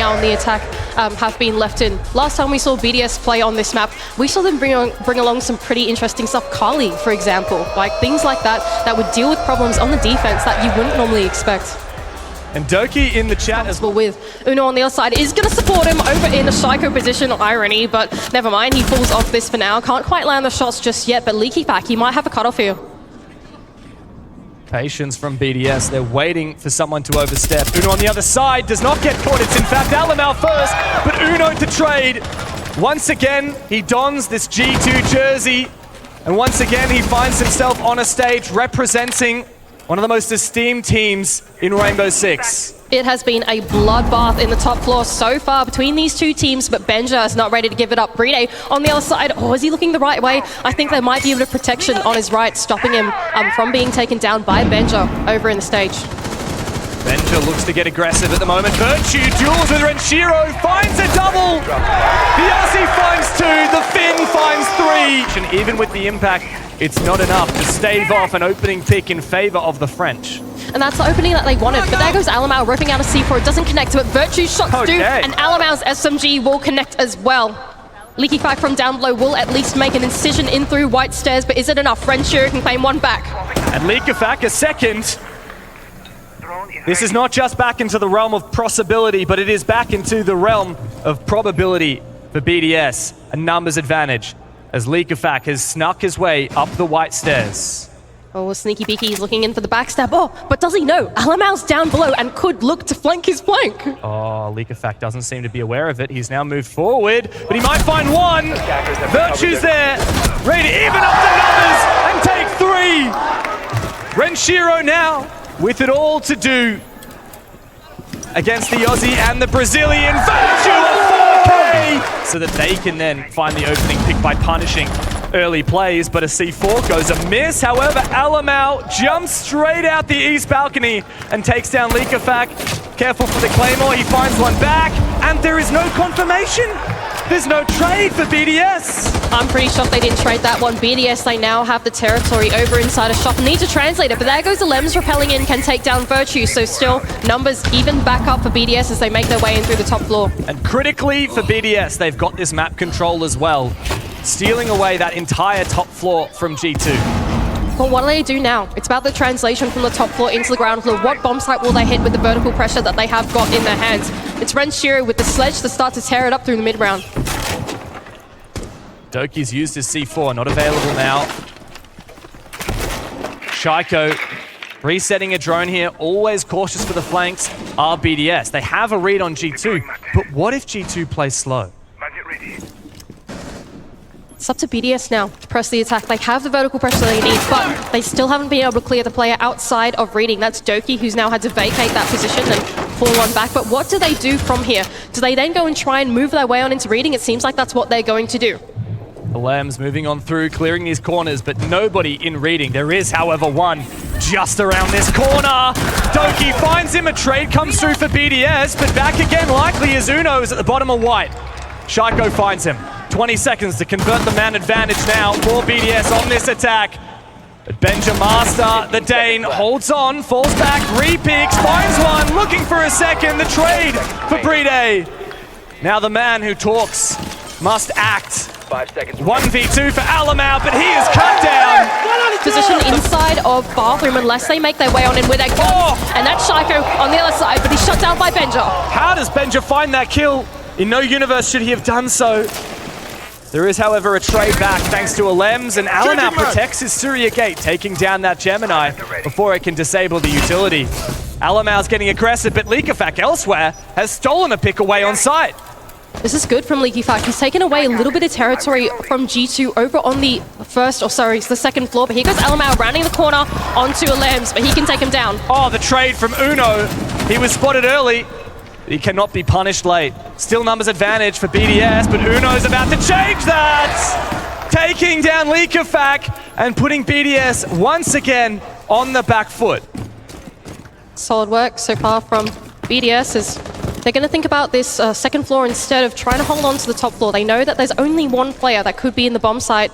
now on the attack have been left in. Last time we saw BDS play on this map, we saw them bring along some pretty interesting stuff. Kali, for example, like things like that would deal with problems on the defense that you wouldn't normally expect. And Doki in the chat as well. With Uno on the other side is going to support him over in a psycho position. Irony, but never mind. He falls off this for now. Can't quite land the shots just yet, but Leaky Pack, he might have a cutoff here. Patience from BDS. They're waiting for someone to overstep. Uno on the other side does not get caught. It's in fact Alamau first, but Uno to trade. Once again, he dons this G2 jersey, and once again, he finds himself on a stage representing one of the most esteemed teams in Rainbow Six. It has been a bloodbath in the top floor so far between these two teams, but Benja is not ready to give it up. Bride on the other side, is he looking the right way? I think there might be a bit of protection on his right, stopping him from being taken down by Benja over in the stage. Benja looks to get aggressive at the moment. Virtue duels with Renshiro, finds a double! The Aussie finds two, the Finn finds three! And even with the impact, it's not enough to stave off an opening pick in favor of the French. And that's the opening that they wanted, but there goes Alamau ripping out a C4. It doesn't connect to it. Virtue's shots do, and Alamau's SMG will connect as well. Leaky Pack from down below will at least make an incision in through White Stairs, but is it enough? Renshiro can claim one back. And Leaky Pack a second. This is not just back into the realm of possibility, but it is back into the realm of probability for BDS. A numbers advantage, as Leakafak has snuck his way up the White Stairs. Oh, Sneaky Beaky is looking in for the backstab. But does he know? Alamau's down below and could look to flank his flank. Leakafak doesn't seem to be aware of it. He's now moved forward, but he might find one. Virtue's there, ready to even up the numbers and take three. Renshiro now with it all to do against the Aussie and the Brazilian. Virtue at 4K! So that they can then find the opening pick by punishing early plays, but a C4 goes amiss. However, Alamau jumps straight out the east balcony and takes down Leakafak. Careful for the Claymore, he finds one back, and there is no confirmation. There's no trade for BDS. I'm pretty shocked they didn't trade that one. BDS, they now have the territory over inside a shop. Need to translate it, but there goes the Lems repelling in, can take down Virtue. So still, numbers even back up for BDS as they make their way in through the top floor. And critically for BDS, they've got this map control as well, stealing away that entire top floor from G2. Well, what do they do now? It's about the translation from the top floor into the ground floor. What bomb site will they hit with the vertical pressure that they have got in their hands? It's Renshiro with the sledge to start to tear it up through the mid-round. Doki's used his C4, not available now. Shaiko resetting a drone here, always cautious for the flanks are BDS. They have a read on G2, but what if G2 plays slow? It's up to BDS now to press the attack. They have the vertical pressure they need, but they still haven't been able to clear the player outside of reading. That's Doki, who's now had to vacate that position and fall on back. But what do they do from here? Do they then go and try and move their way on into reading? It seems like that's what they're going to do. The Lambs moving on through, clearing these corners, but nobody in reading. There is, however, one just around this corner. Doki finds him, a trade comes through for BDS, but back again likely as Uno is at the bottom of White. Shaiko finds him. 20 seconds to convert the man advantage now for BDS on this attack. But Benja Master, the Dane, holds on, falls back, repicks, finds one, looking for a second, the trade for Bride. Now the man who talks must act. 5 seconds. 1v2 for Alamau, but he is cut down. Position inside of bathroom unless they make their way on in with a gun. And that's Shaiko on the other side, but he's shut down by Benja. How does Benja find that kill? In no universe should he have done so. There is, however, a trade back thanks to a Lems, and Alamau protects his Surya Gate, taking down that Gemini before it can disable the utility. Alamau's getting aggressive, but Leakafak elsewhere has stolen a pick away on site. This is good from Leakafak. He's taken away a little bit of territory from G2 over on the the second floor, but here goes Alamau rounding the corner onto a Lems, but he can take him down. Oh, the trade from Uno. He was spotted early. He cannot be punished late. Still numbers advantage for BDS, but Uno's about to change that! Taking down Leakafak and putting BDS once again on the back foot. Solid work so far from BDS as they're going to think about this second floor instead of trying to hold on to the top floor. They know that there's only one player that could be in the bomb site,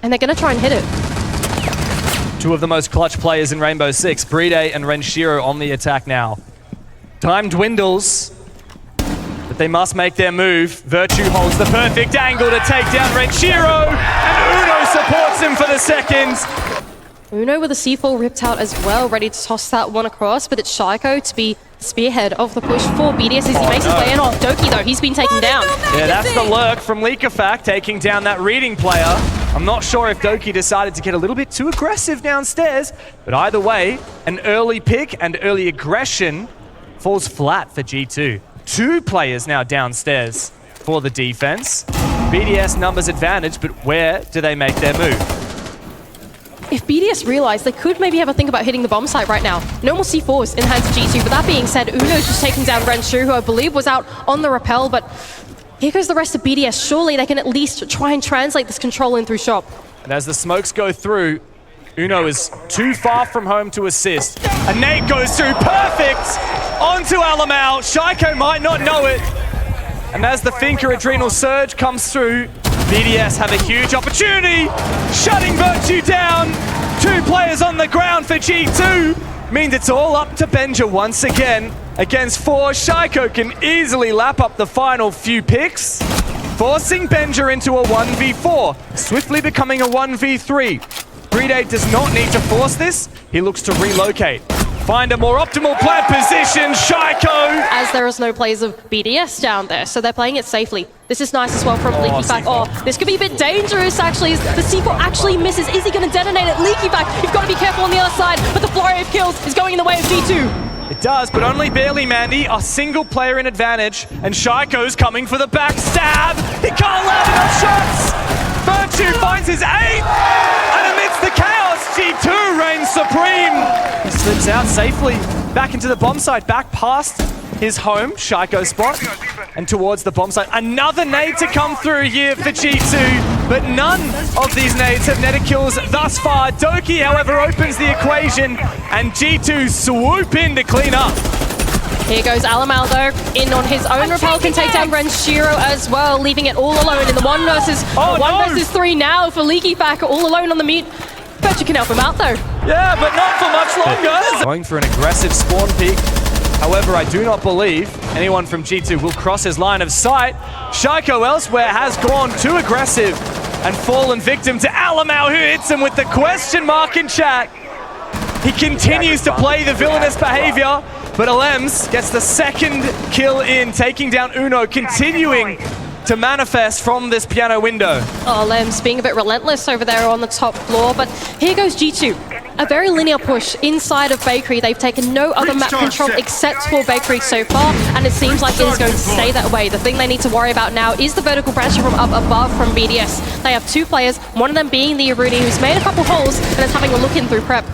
and they're going to try and hit it. Two of the most clutch players in Rainbow Six, Bride and Renshiro on the attack now. Time dwindles. but they must make their move. Virtue holds the perfect angle to take down Renshiro, and Uno supports him for the second. Uno with a C4 ripped out as well, ready to toss that one across, but it's Shaiko to be spearhead of the push for BDS as he makes his way in. Doki though, he's been taken down. Yeah, that's the lurk from Leakafact taking down that reading player. I'm not sure if Doki decided to get a little bit too aggressive downstairs, but either way, an early pick and early aggression falls flat for G2. 2 players now downstairs for the defense. BDS numbers advantage, but where do they make their move? If BDS realize they could maybe have a think about hitting the bomb site right now. No more C4s in the hands of G2, but that being said, Uno's just taking down Renshu, who I believe was out on the rappel, but here goes the rest of BDS. Surely they can at least try and translate this control in through shop. And as the smokes go through, Uno is too far from home to assist. A nade goes through, perfect! Onto Alamau, Shaiko might not know it. And as the Finker Adrenal Surge comes through, BDS have a huge opportunity, shutting Virtue down. 2 players on the ground for G2. Means it's all up to Benja once again. Against 4, Shaiko can easily lap up the final few picks, forcing Benja into a 1v4, swiftly becoming a 1v3. Brede does not need to force this, he looks to relocate. Find a more optimal plant position, Shaiko! As there is no players of BDS down there, so they're playing it safely. This is nice as well from Leakyback. Oh, this could be a bit dangerous actually, as the C4 actually misses. Is he going to detonate it? Leakyback, you've got to be careful on the other side, but the flurry of kills is going in the way of G2. It does, but only barely, Mandy. A single player in advantage, and Shaiko's coming for the backstab. He can't land enough shots! Virtue finds his 8th! And amidst the chaos, G2 reigns supreme! He slips out safely, back into the bomb site, back past his home, Shaiko spot, and towards the bomb site. Another nade to come through here for G2, but none of these nades have netted kills thus far. Doki, however, opens the equation, and G2 swoop in to clean up. Here goes Alamau though, in on his own rappel, can take down Renshiro as well, leaving it all alone in the 1 versus 3 now for Leakyback, all alone on the mute. Virtue can help him out though. Yeah, but not for much longer. Going for an aggressive spawn peek. However, I do not believe anyone from G2 will cross his line of sight. Shaiko elsewhere has gone too aggressive and fallen victim to Alamau, who hits him with the question mark in chat. He continues to play the villainous behavior, but Alems gets the 2nd kill in, taking down Uno, continuing to manifest from this piano window. Oh, Lems being a bit relentless over there on the top floor, but here goes G2. A very linear push inside of Bakery. They've taken no other map control except for Bakery so far, and it seems like it is going to stay that way. The thing they need to worry about now is the vertical branching from up above from BDS. They have 2 players, one of them being the Aruni, who's made a couple holes and is having a look in through prep.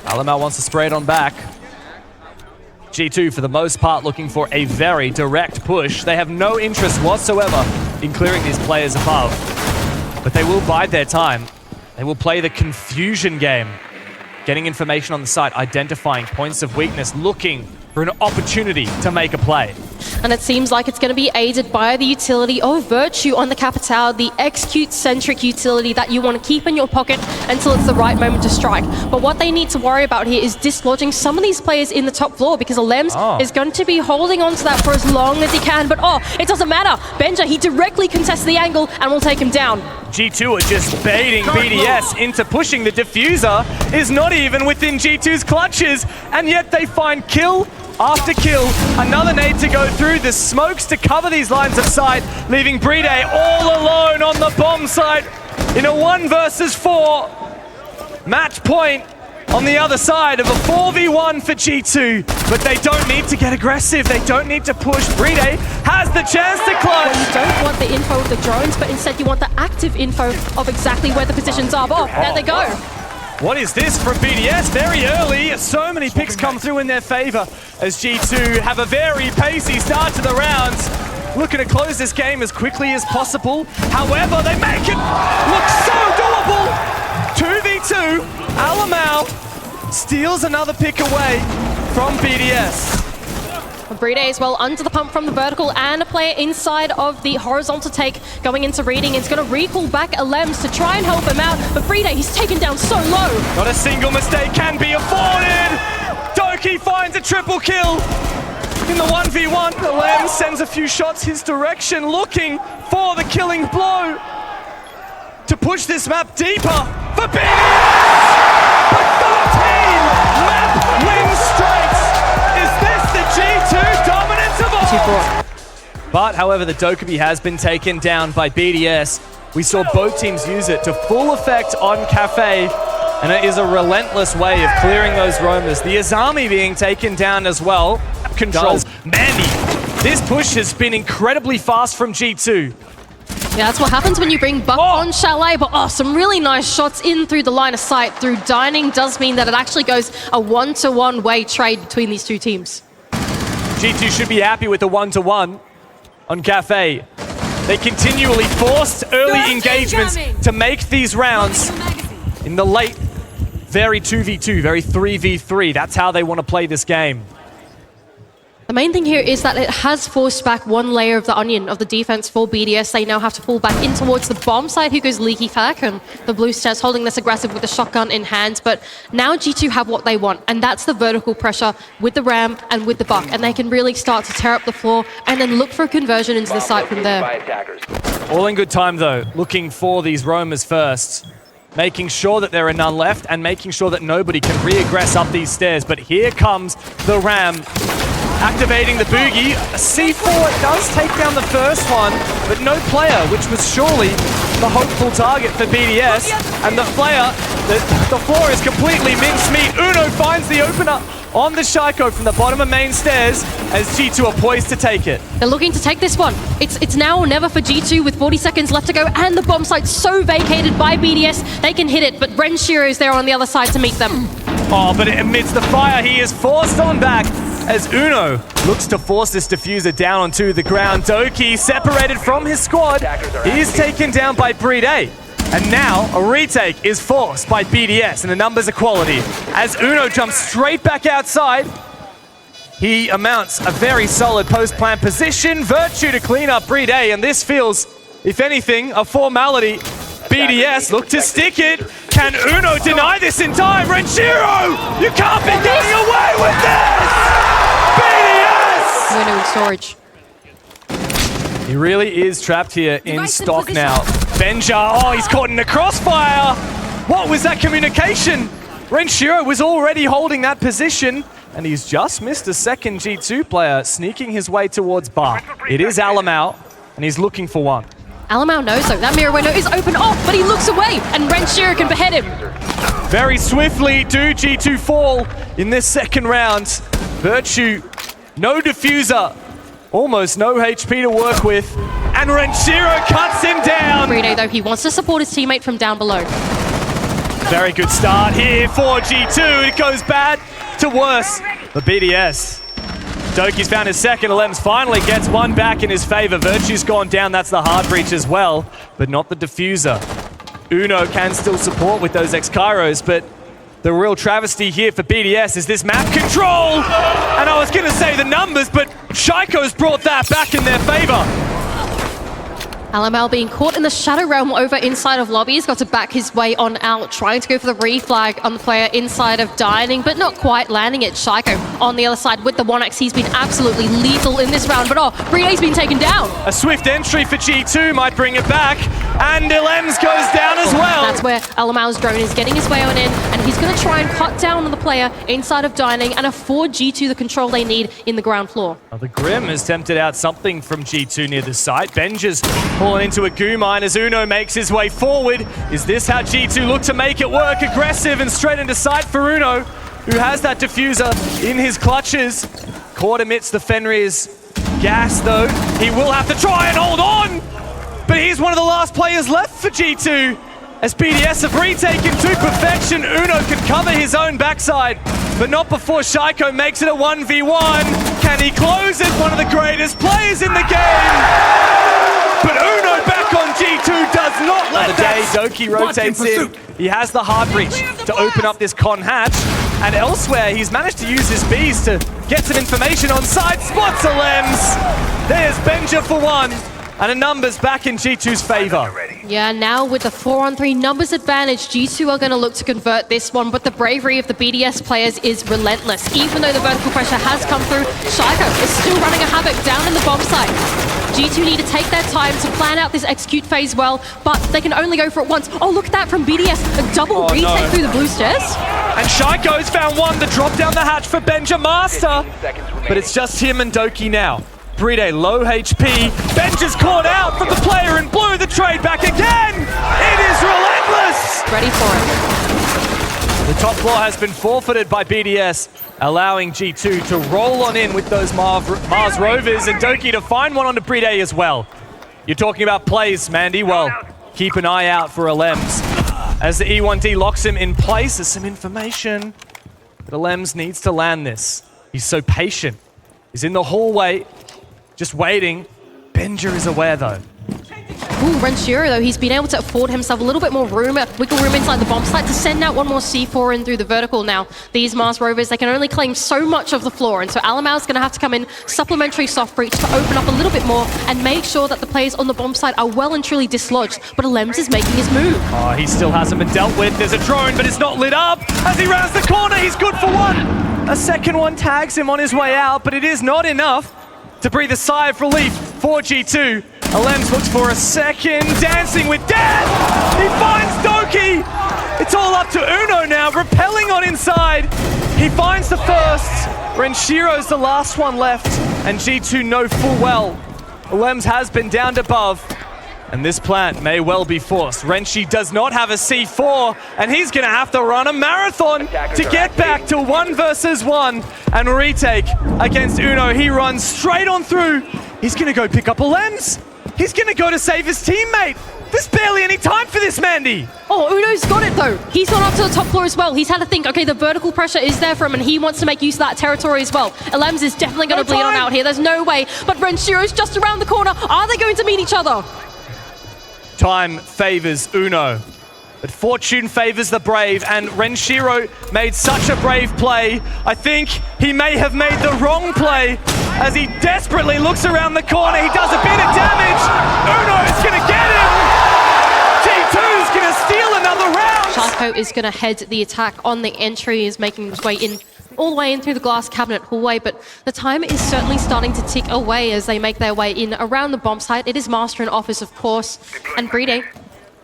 Alamau wants to spray it on back. G2, for the most part, looking for a very direct push. They have no interest whatsoever in clearing these players above, but they will bide their time. They will play the confusion game, getting information on the site, identifying points of weakness, looking for an opportunity to make a play. And it seems like it's going to be aided by the utility of Virtue on the Capitao, the execute-centric utility that you want to keep in your pocket until it's the right moment to strike. But what they need to worry about here is dislodging some of these players in the top floor, because Alems is going to be holding on to that for as long as he can. But it doesn't matter. Benja, he directly contests the angle and will take him down. G2 are just baiting BDS into pushing. The diffuser is not even within G2's clutches, and yet they find kill after kill. Another nade to go through, the smokes to cover these lines of sight, leaving Brede all alone on the bomb site in a 1 versus 4. Match point on the other side of a 4v1 for G2, but they don't need to get aggressive, they don't need to push. Brede has the chance to clutch. You don't want the info of the drones, but instead you want the active info of exactly where the positions are. There they go. What is this from BDS? Very early. So many picks come through in their favor as G2 have a very pacey start to the rounds. Looking to close this game as quickly as possible. However, they make it look so doable. 2v2. Alamau steals another pick away from BDS. Brede as well under the pump from the vertical, and a player inside of the horizontal take going into reading. It's going to recall back Alems to try and help him out, but Brede, he's taken down so low. Not a single mistake can be afforded. Doki finds a triple kill. in the 1v1. Alem sends a few shots his direction, looking for the killing blow to push this map deeper for BDS! But 13 map win straight! Is this the G2 dominance of all? But, however, the Dokkaebi has been taken down by BDS. We saw both teams use it to full effect on Cafe, and it is a relentless way of clearing those roamers. The Azami being taken down as well. Controls. Mandy, this push has been incredibly fast from G2. Yeah, that's what happens when you bring Buck on Chalet, but some really nice shots in through the line of sight through Dining does mean that it actually goes a one-to-one way trade between these two teams. G2 should be happy with the one-to-one on Cafe. They continually forced early engagements to make these rounds in the late, very 2v2, very 3v3. That's how they want to play this game. The main thing here is that it has forced back one layer of the onion of the defense for BDS. They now have to pull back in towards the bomb side, who goes Leaky Fack, and the Blue Stars holding this aggressive with the shotgun in hand. But now G2 have what they want, and that's the vertical pressure with the Ram and with the Buck, and they can really start to tear up the floor and then look for a conversion into the site from there. All in good time, though, looking for these roamers first, making sure that there are none left and making sure that nobody can re-aggress up these stairs. But here comes the Ram, activating the boogie. A C4 does take down the first one, but no player, which was surely the hopeful target for BDS. And the player, the floor is completely mincemeat. Uno finds the opener on the Shaiko from the bottom of main stairs as G2 are poised to take it. They're looking to take this one. It's now or never for G2 with 40 seconds left to go, and the bomb site so vacated by BDS, they can hit it, but Renshiro is there on the other side to meet them. Oh, but amidst the fire, he is forced on back as Uno looks to force this diffuser down onto the ground. Doki separated from his squad. He is taken down by Breed A. And now a retake is forced by BDS, and the numbers are quality. As Uno jumps straight back outside, he amounts a very solid post-plant position. Virtue to clean up Breed A, and this feels, if anything, a formality. BDS look to stick it. Can Uno deny this in time? Renshiro, you can't be getting away with this! BDS! Uno in storage. He really is trapped here in stock now. Benja, oh, he's caught in the crossfire. What was that communication? Renshiro was already holding that position, and he's just missed a second G2 player sneaking his way towards Bar. It is Alamau, and he's looking for one. Alamau knows though, that mirror window is open off, but he looks away, and Renshiro can behead him. Very swiftly do G2 fall in this second round. Virtue, no diffuser, almost no HP to work with, and Renshiro cuts him down. Brito though, he wants to support his teammate from down below. Very good start here for G2. It goes bad to worse for BDS. Doki's found his second. Alems finally gets one back in his favor. Virtue's gone down. That's the hard breach as well, but not the diffuser. Uno can still support with those X-Kairos, but the real travesty here for BDS is this map control. And I was going to say the numbers, but Shaiko's brought that back in their favor. Alamau being caught in the Shadow Realm over inside of lobby. He's got to back his way on out, trying to go for the reflag on the player inside of Dining, but not quite landing it. Shaiko on the other side with the 1x. He's been absolutely lethal in this round, but Bride's been taken down. A swift entry for G2 might bring it back, and Ilems goes down as well. That's where Alamau's drone is getting his way on in, and he's going to try and cut down on the player inside of Dining and afford G2 the control they need in the ground floor. Well, the Grim has tempted out something from G2 near the site. Benja's fallen into a goo mine as Uno makes his way forward. Is this how G2 look to make it work? Aggressive and straight into sight for Uno, who has that diffuser in his clutches. Caught amidst the Fenrir's gas though. He will have to try and hold on, but he's one of the last players left for G2. As BDS have retaken to perfection, Uno can cover his own backside, but not before Shaiko makes it a 1v1. Can he close it? One of the greatest players in the game. But Uno back on G2 does not let that. Doki rotates in. He has the hard breach to open up this con hatch. And elsewhere, he's managed to use his bees to get some information on side. Spots Alems. There's Benja for one. And a numbers back in G2's favor. Yeah, now with the 4-on-3 numbers advantage, G2 are going to look to convert this one, but the bravery of the BDS players is relentless. Even though the vertical pressure has come through, Shaiko is still running a havoc down in the bomb site. G2 need to take their time to plan out this execute phase well, but they can only go for it once. Oh, look at that from BDS, a double retake through the blue stairs. And Shaiko's found one to drop down the hatch for Benja Master, but it's just him and Doki now. Bride low HP. Benja's caught out from the player in blue. The trade back again. It is relentless. Ready for it. The top floor has been forfeited by BDS, allowing G2 to roll on in with those Mars Rovers and Doki to find one onto Bride as well. You're talking about plays, Mandy. Well, keep an eye out for Alems. As the E1D locks him in place, there's some information. But Alems needs to land this. He's so patient. He's in the hallway, just waiting. Benja is aware though. Ooh, Renshiro though, he's been able to afford himself a little bit more room, wiggle room inside the bomb site to send out one more C4 in through the vertical now. These Mars Rovers, they can only claim so much of the floor, and so Alamau's going to have to come in supplementary soft breach to open up a little bit more and make sure that the players on the bomb site are well and truly dislodged. But Alems is making his move. Oh, he still hasn't been dealt with. There's a drone, but it's not lit up. As he rounds the corner, he's good for one. A second one tags him on his way out, but it is not enough to breathe a sigh of relief for G2. Alems looks for a second, dancing with death! He finds Doki! It's all up to Uno now, repelling on inside. He finds the first. Renshiro's the last one left, and G2 know full well Alems has been downed above, and this plant may well be forced. Renshi does not have a C4, and he's gonna have to run a marathon to get back to 1 versus 1 and retake against Uno. He runs straight on through. He's gonna go pick up Alems. He's gonna go to save his teammate. There's barely any time for this, Mandy. Oh, Uno's got it though. He's gone up to the top floor as well. He's had to think, okay, the vertical pressure is there for him and he wants to make use of that territory as well. Alems is definitely gonna bleed on out here. There's no way. But Renshiro's just around the corner. Are they going to meet each other? Time favors Uno, but fortune favors the brave, and Renshiro made such a brave play. I think he may have made the wrong play as he desperately looks around the corner. He does a bit of damage. Uno is gonna get him. G2's gonna steal another round. Shaiko is gonna head the attack on the entry. He is making his way in, all the way in through the glass cabinet hallway, but the time is certainly starting to tick away as they make their way in around the bomb site. It is Master in office, of course, and Bride,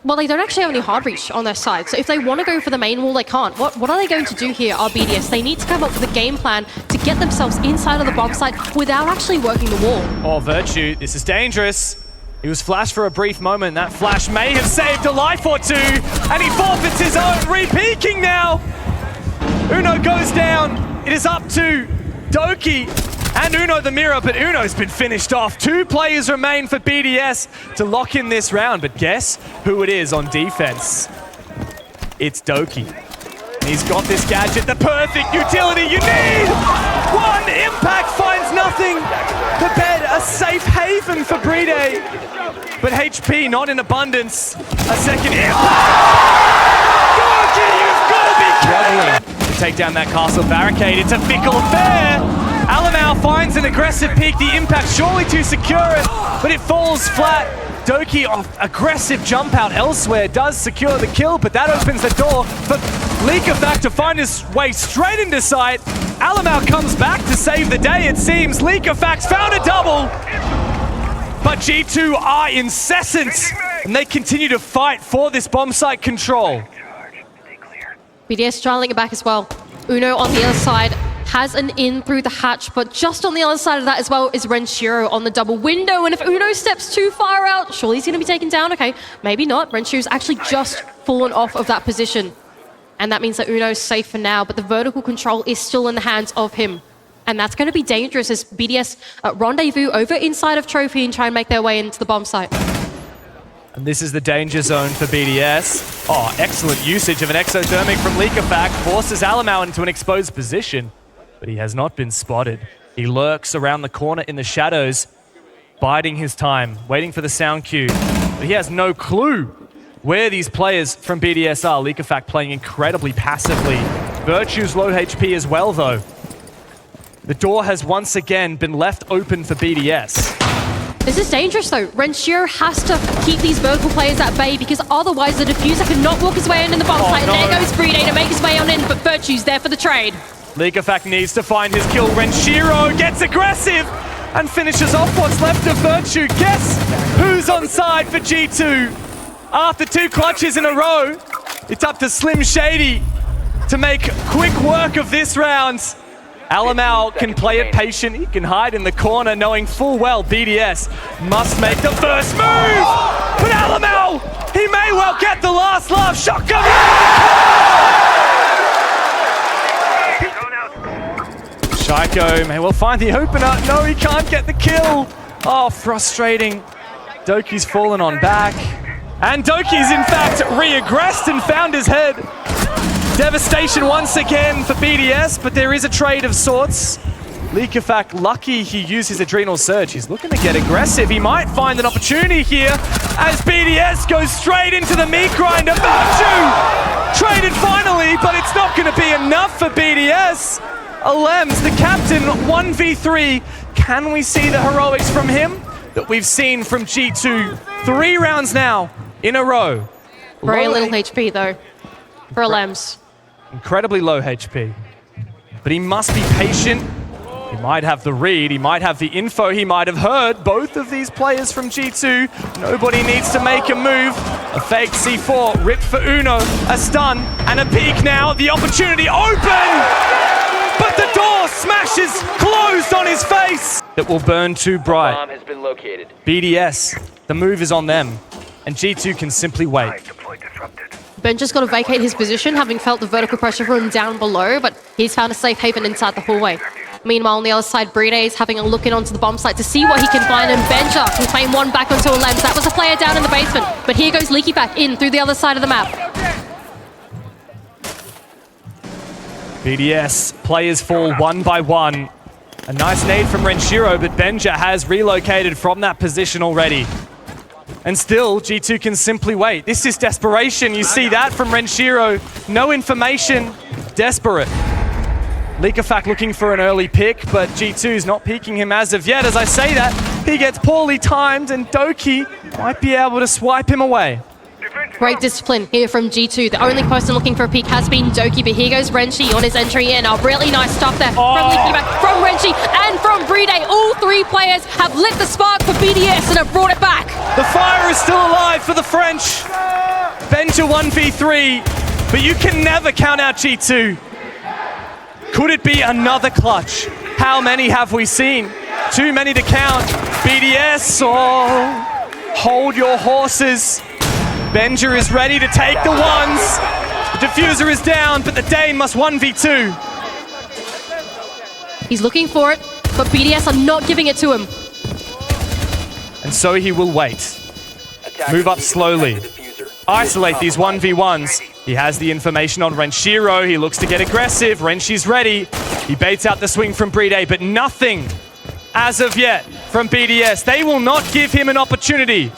well, they don't actually have any hard reach on their side, so if they want to go for the main wall, they can't. What are they going to do here, our BDS? They need to come up with a game plan to get themselves inside of the bomb site without actually working the wall. Oh, Virtue, this is dangerous. He was flashed for a brief moment. That flash may have saved a life or two, and he forfeits his own, re-peeking now. Uno goes down. It is up to Doki and Uno the Mirror, but Uno's been finished off. 2 players remain for BDS to lock in this round, but guess who it is on defense? It's Doki. He's got this gadget, the perfect utility you need! One impact finds nothing! The bed, a safe haven for Bride, but HP not in abundance. A second impact! Doki, you've got to be kidding me! Take down that castle barricade. It's a fickle affair. Alamau finds an aggressive peek. The impact surely to secure it, but it falls flat. Doki off aggressive jump out elsewhere does secure the kill, but that opens the door for Leakafact to find his way straight into sight. Alamau comes back to save the day, it seems. Leakafact's found a double, but G2 are incessant, and they continue to fight for this bomb site control. BDS trialing it back as well. Uno on the other side has an in through the hatch, but just on the other side of that as well is Renshiro on the double window. And if Uno steps too far out, surely he's going to be taken down. Okay, maybe not. Renshiro's actually just fallen off of that position. And that means that Uno's safe for now, but the vertical control is still in the hands of him. And that's going to be dangerous as BDS rendezvous over inside of Trophy and try and make their way into the bomb site. And this is the danger zone for BDS. Oh, excellent usage of an exothermic from Leakafact. Forces Alamau into an exposed position, but he has not been spotted. He lurks around the corner in the shadows, biding his time, waiting for the sound cue. But he has no clue where these players from BDS are. Leakafact playing incredibly passively. Virtue's low HP as well, though. The door has once again been left open for BDS. This is dangerous though. Renshiro has to keep these vertical players at bay because otherwise the diffuser cannot walk his way in the bomb site. No. And there goes BDS to make his way on in, but Virtue's there for the trade. Liquefact needs to find his kill. Renshiro gets aggressive and finishes off what's left of Virtue. Guess who's on side for G2? After 2 clutches in a row, it's up to Slim Shady to make quick work of this round. Alamau can play it patient. He can hide in the corner knowing full well BDS must make the first move. But Alamau, he may well get the last laugh. Shotgun! Shaiko may well find the opener. No, he can't get the kill. Oh, frustrating. Doki's fallen on back. And Doki's in fact re-aggressed and found his head. Devastation once again for BDS, but there is a trade of sorts. Liquefact lucky he used his adrenal surge. He's looking to get aggressive. He might find an opportunity here as BDS goes straight into the meat grinder. Virtue traded finally, but it's not going to be enough for BDS. Alems, the captain, 1v3. Can we see the heroics from him that we've seen from G2? 3 rounds now in a row. Very little HP though for Alems. Incredibly low HP. But he must be patient. He might have the read, he might have the info, he might have heard both of these players from G2. Nobody needs to make a move. A fake C4, ripped for Uno, a stun, and a peek now. The opportunity open! But the door smashes closed on his face! It will burn too bright. Bomb has been located. BDS, the move is on them. And G2 can simply wait. Ben just got to vacate his position, having felt the vertical pressure from down below, but he's found a safe haven inside the hallway. Meanwhile, on the other side, BDS is having a look in onto the bomb site to see what he can find, and Benja can claim one back onto Alems. That was a player down in the basement, but here goes Leaky back in through the other side of the map. BDS players fall one by one. A nice nade from Renshiro, but Benja has relocated from that position already. And still, G2 can simply wait. This is desperation. You see that from Renshiro. No information. Desperate. Liquefact looking for an early pick, but G2's not peeking him as of yet. As I say that, he gets poorly timed, and Doki might be able to swipe him away. Great discipline here from G2. The only person looking for a peek has been Doki, but here goes Renshi on his entry in. Oh, really nice stuff there from Leaky back, from Renshi, and from BDS. All 3 players have lit the spark for BDS and have brought it back. The fire is still alive for the French. Benja 1v3, but you can never count out G2. Could it be another clutch? How many have we seen? Too many to count. BDS, oh, hold your horses. Benja is ready to take the ones. The diffuser is down, but the Dane must 1v2. He's looking for it, but BDS are not giving it to him. And so he will wait. Move up slowly. Isolate these 1v1s. He has the information on Renshiro. He looks to get aggressive. Renshi's ready. He baits out the swing from BDS, but nothing as of yet from BDS. They will not give him an opportunity.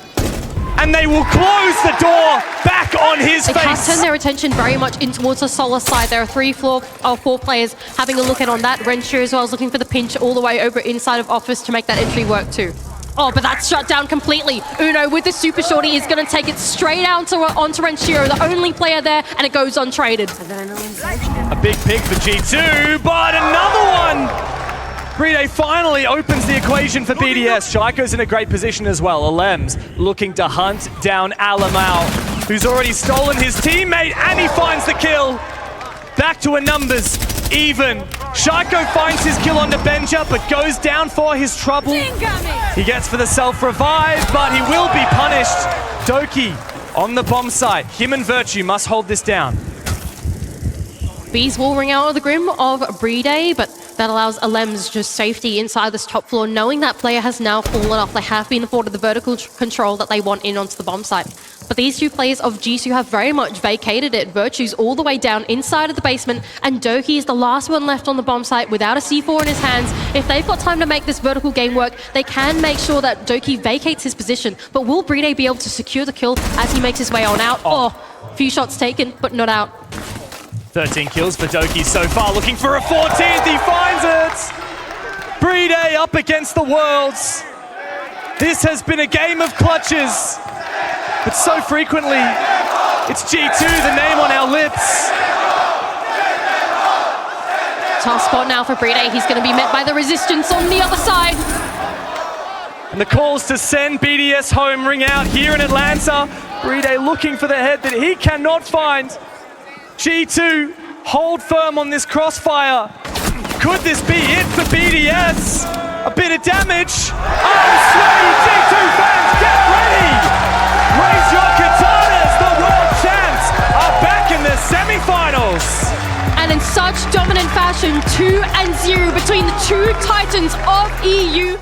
And they will close the door back on his face. They can't turn their attention very much in towards the Solar side. There are 4 players having a look in on that. Renshiro as well is looking for the pinch all the way over inside of Office to make that entry work too. Oh, but that's shut down completely. Uno with the super shorty is going to take it straight out onto Renshiro, the only player there, and it goes untraded. A big pick for G2, but another one! BDS finally opens the equation for BDS. Shaiko's in a great position as well. Alems looking to hunt down Alamau, who's already stolen his teammate, and he finds the kill. Back to a numbers even. Shaiko finds his kill onto Benja, but goes down for his trouble. He gets for the self-revive, but he will be punished. Doki on the bomb site. Him and Virtue must hold this down. Bees will ring out of the grim of BDS, but that allows Alems just safety inside this top floor, knowing that player has now fallen off. They have been afforded the vertical control that they want in onto the bomb site. But these 2 players of G2 have very much vacated it. Virtue's all the way down inside of the basement, and Doki is the last one left on the bomb site without a C4 in his hands. If they've got time to make this vertical game work, they can make sure that Doki vacates his position. But will BDS be able to secure the kill as he makes his way on out? Oh, few shots taken, but not out. 13 kills for Doki so far, looking for a 14th, he finds it! BDS up against the worlds. This This has been a game of clutches, but so frequently, it's G2, the name on our lips. Tough spot now for BDS. He's going to be met by the resistance on the other side. And the calls to send BDS home ring out here in Atlanta. BDS looking for the head that he cannot find. G2 hold firm on this crossfire. Could this be it for BDS? A bit of damage. Oh, sweaty G2 fans, get ready! Raise your katanas, the world champs are back in the semi-finals. And in such dominant fashion, 2-0 between the two titans of EU.